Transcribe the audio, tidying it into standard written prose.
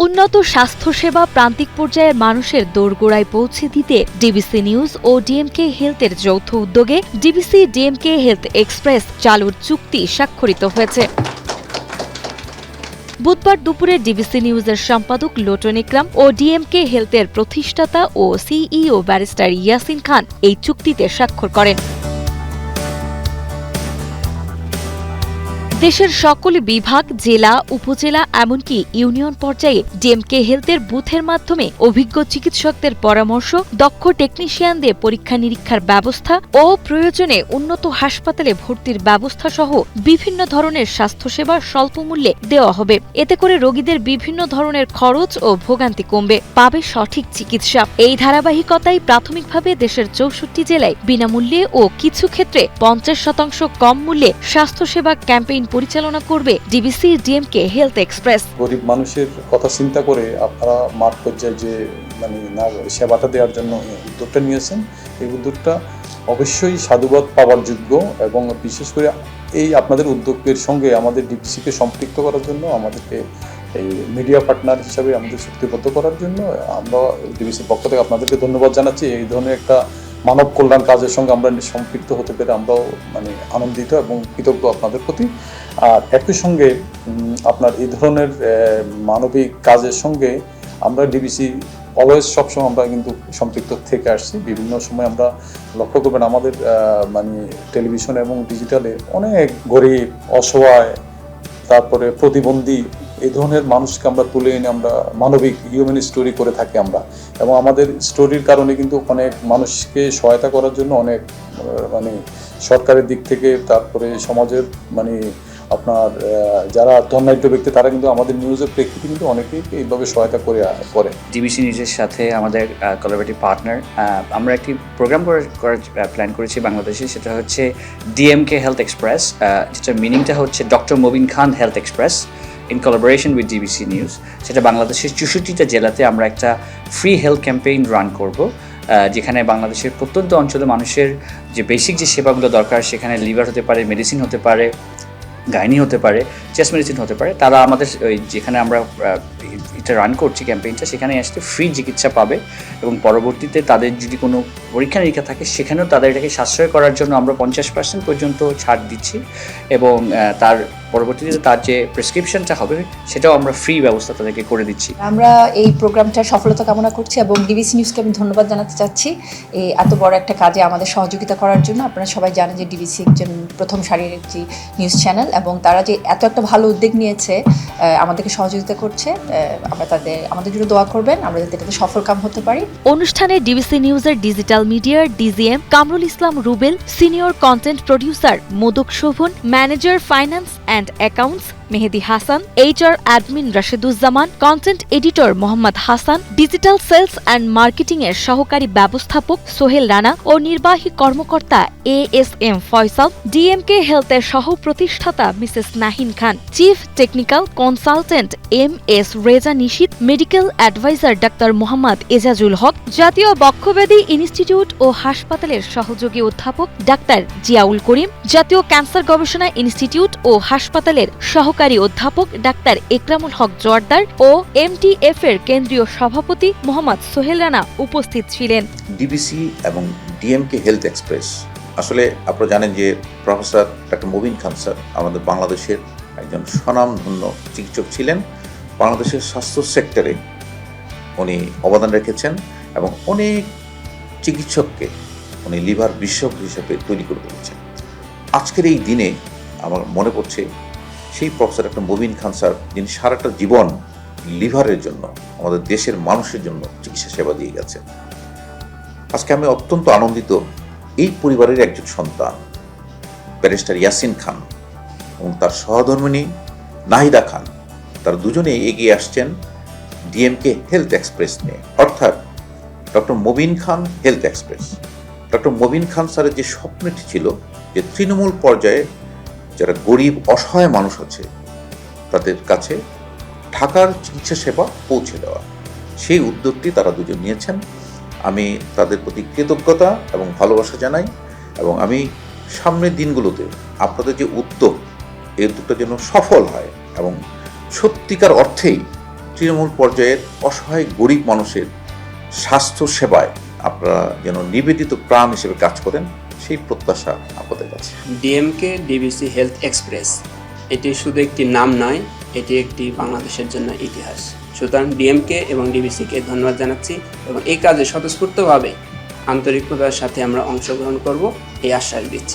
উন্নত স্বাস্থ্যসেবা প্রান্তিক পর্যায়ের মানুষের দোরগোড়ায় পৌঁছে দিতে ডিবিসি নিউজ ও ডিএমকে হেলথের যৌথ উদ্যোগে ডিবিসি ডিএমকে হেলথ এক্সপ্রেস চালুর চুক্তি স্বাক্ষরিত হয়েছে। বুধবার দুপুরে ডিবিসি নিউজের সম্পাদক লোটন ইকরাম ও ডিএমকে হেলথের প্রতিষ্ঠাতা ও সিইও ব্যারিস্টার ইয়াসিন খান এই চুক্তিতে স্বাক্ষর করেন। দেশের সকল বিভাগ, জেলা, উপজেলা এমনকি ইউনিয়ন পর্যায়ে ডিএমকে হেলথের বুথের মাধ্যমে অভিজ্ঞ চিকিৎসকদের পরামর্শ, দক্ষ টেকনিশিয়ানদের পরীক্ষা নিরীক্ষার ব্যবস্থা ও প্রয়োজনে উন্নত হাসপাতালে ভর্তির ব্যবস্থা সহ বিভিন্ন ধরনের স্বাস্থ্যসেবা স্বল্প মূল্যে দেওয়া হবে। এতে করে রোগীদের বিভিন্ন ধরনের খরচ ও ভোগান্তি কমবে, পাবে সঠিক চিকিৎসা। এই ধারাবাহিকতায় প্রাথমিকভাবে দেশের ৬৪ জেলায় বিনামূল্যে ও কিছু ক্ষেত্রে ৫০% কম মূল্যে স্বাস্থ্যসেবা ক্যাম্পেইন পরিচালনা করবে ডিবিসি ডিএমকে হেলথ এক্সপ্রেস। গরিব মানুষের কথা চিন্তা করে আপনারা মাঠ পর্যায়ে যে সেবাটা দেওয়ার জন্য উদ্যোগটা নিয়েছেন, এই উদ্যোগটা অবশ্যই সাধুবাদ পাওয়ার যোগ্য এবং বিশেষ করে এই আপনাদের উদ্যোগের সঙ্গে আমাদের ডিবিসিকে সম্পৃক্ত করার জন্য, আমাদেরকে এই মিডিয়া পার্টনার হিসাবে আমাদের চুক্তিবদ্ধ করার জন্য আমরা ডিবিসির পক্ষ থেকে আপনাদেরকে ধন্যবাদ জানাচ্ছি। এই ধরনের একটা মানব কল্যাণ কাজের সঙ্গে আমরা সম্পৃক্ত হতে পেরে আমরাও আনন্দিত এবং কৃতজ্ঞ আপনাদের প্রতি। আর একই সঙ্গে আপনার এই ধরনের মানবিক কাজের সঙ্গে আমরা ডিবিসি অলওয়েজ সবসময় আমরা কিন্তু সম্পৃক্ত থেকে আসছি। বিভিন্ন সময় আমরা লক্ষ্য করবেন আমাদের টেলিভিশন এবং ডিজিটালে অনেক গরিব, অসহায়, তারপরে প্রতিবন্ধী এই ধরনের মানুষকে আমরা তুলে এনে আমরা মানবিক হিউম্যান স্টোরি করে থাকি আমরা, এবং আমাদের স্টোরির কারণে কিন্তু অনেক মানুষকে সহায়তা করার জন্য অনেক সরকারের দিক থেকে, তারপরে সমাজের আপনার যারা ধনাঢ্য ব্যক্তি তারা কিন্তু আমাদের নিউজের প্রেক্ষিতে কিন্তু অনেকেই এইভাবে সহায়তা করে। ডিবিসি নিউজের সাথে আমাদের কোলাবোরেটিভ পার্টনার আমরা একটি প্রোগ্রাম করার প্ল্যান করেছি বাংলাদেশে, সেটা হচ্ছে ডিএমকে হেলথ এক্সপ্রেস, যেটার মিনিংটা হচ্ছে doctor Mobin Khan health express in collaboration with DBC news. সেটা বাংলাদেশের ৬৪টা জেলাতে আমরা একটা ফ্রি হেলথ ক্যাম্পেইন রান করব, যেখানে বাংলাদেশের প্রত্যন্ত অঞ্চলে মানুষের যে বেসিক যে সেবাগুলো দরকার, সেখানে লিভার হতে পারে, মেডিসিন হতে পারে, গাইনি হতে পারে, চেস্ট মেডিসিন হতে পারে, তারা আমাদের যেখানে আমরা এটা রান করছি ক্যাম্পেইনটা, সেখানে আসতে ফ্রি চিকিৎসা পাবে এবং পরবর্তীতে তাদের যদি কোনো পরীক্ষা নিরীক্ষা থাকে সেখানেও তাদের এটাকে সাশ্রয় করার জন্য আমরা ৫০% পর্যন্ত ছাড় দিচ্ছি এবং তার পরবর্তীতে তার যে প্রেসক্রিপশনটা হবে সেটাও আমরা ফ্রি ব্যবস্থা তাদেরকে করে দিচ্ছি। আমরা এই প্রোগ্রামটার সফলতা কামনা করছি এবং ডিবিসি নিউজকে আমি ধন্যবাদ জানাতে চাচ্ছি এই এত বড় একটা কাজে আমাদের সহযোগিতা করার জন্য। আপনারা সবাই জানেন যে ডিবিসি একজন প্রথম সারির একটি নিউজ চ্যানেল এবং তারা যে এত একটা ভালো উদ্যোগ নিয়েছে, আমাদেরকে সহযোগিতা করছে, আমাদের জন্য দোয়া করবেন, আমরা যাতে এটাতে সফল কাম হতে পারি। অনুষ্ঠানে ডিবিসি নিউজের ডিজিটাল মিডিয়ার DGM Kamrul Islam Rubel, senior content producer Modak Shobhon, manager finance and accounts Mehedi Hasan, HR admin Rasheduzzaman, content editor Mohammad Hasan, digital sales and marketing এর সহকারী ব্যবস্থাপক সোহেল রানা ও নির্বাহী কর্মকর্তা ASM ফয়সাল, ডিএমকে হেলথের সহ প্রতিষ্ঠাতা Mrs Nahin Khan, chief technical consultant MS Reza Nishit, medical advisor doctor Mohammad Ejazul Haque, জাতীয় বক্ষব্যাধি ইনস্টিটিউট ও হাসপাতালের সহযোগী অধ্যাপক ডাক্তার জিয়াউল করিম, জাতীয় ক্যান্সার গবেষণা ইনস্টিটিউট ও হাসপাতালের সহকারী অধ্যাপক ডাক্তার একরামুল হক জোয়ারদার ও MTF এর কেন্দ্রীয় সভাপতি মোহাম্মদ সোহেল রানা উপস্থিত ছিলেন। ডিবিসি এবং ডিএমকে হেলথ এক্সপ্রেস, আসলে আপনারা জানেন যে প্রফেসর ডক্টর মবিন খান স্যার আমাদের বাংলাদেশের একজন স্বনামধন্য চিকিৎসক ছিলেন। বাংলাদেশের স্বাস্থ্য সেক্টরে উনি অবদান রেখেছেন এবং অনেক চিকিৎসককে উনি লিভার বিশেষজ্ঞ হিসেবে তৈরি করে তুলেছেন। আজকের এই দিনে আমার মনে পড়ছে সেই প্রফেসর ডক্টর মবিন খান স্যার, যিনি সারাটা জীবন লিভারের জন্য আমাদের দেশের মানুষের জন্য চিকিৎসা সেবা দিয়ে গেছেন। আজকে আমি অত্যন্ত আনন্দিত এই পরিবারের একজন সন্তান ব্যারিস্টার ইয়াসিন খান এবং তার সহধর্মিণী নাহিদা খান, তারা দুজনে এগিয়ে আসছেন ডিএমকে হেলথ এক্সপ্রেস নিয়ে, অর্থাৎ ডক্টর মবিন খান হেলথ এক্সপ্রেস। ডক্টর মবিন খান স্যারের যে স্বপ্নটি ছিল যে তৃণমূল পর্যায়ে যারা গরিব অসহায় মানুষ আছে তাদের কাছে ঢাকার চিকিৎসা সেবা পৌঁছে দেওয়া, সেই উদ্যোগটি তারা দুজন নিয়েছেন। আমি তাদের প্রতি কৃতজ্ঞতা এবং ভালোবাসা জানাই এবং আমি সামনের দিনগুলোতে আপনাদের যে উদ্যোগ, এই উদ্যোগটা যেন সফল হয় এবং সত্যিকার অর্থেই তৃণমূল পর্যায়ের অসহায় গরিব মানুষের স্বাস্থ্য সেবায় আপনারা যেন নিবেদিত প্রাণ হিসেবে কাজ করেন, সেই প্রত্যাশা আপনাদের কাছে। ডিএমকে ডিবিসি হেলথ এক্সপ্রেস এটি শুধু একটি নাম নয়, এটি একটি বাংলাদেশের জন্য ইতিহাস। সুতরাং ডিএমকে এবং ডিবিসিকে ধন্যবাদ জানাচ্ছি এবং এই কাজে স্বতঃস্ফূর্তভাবে আন্তরিকতার সাথে আমরা অংশগ্রহণ করব এই আশ্বাস দিচ্ছি।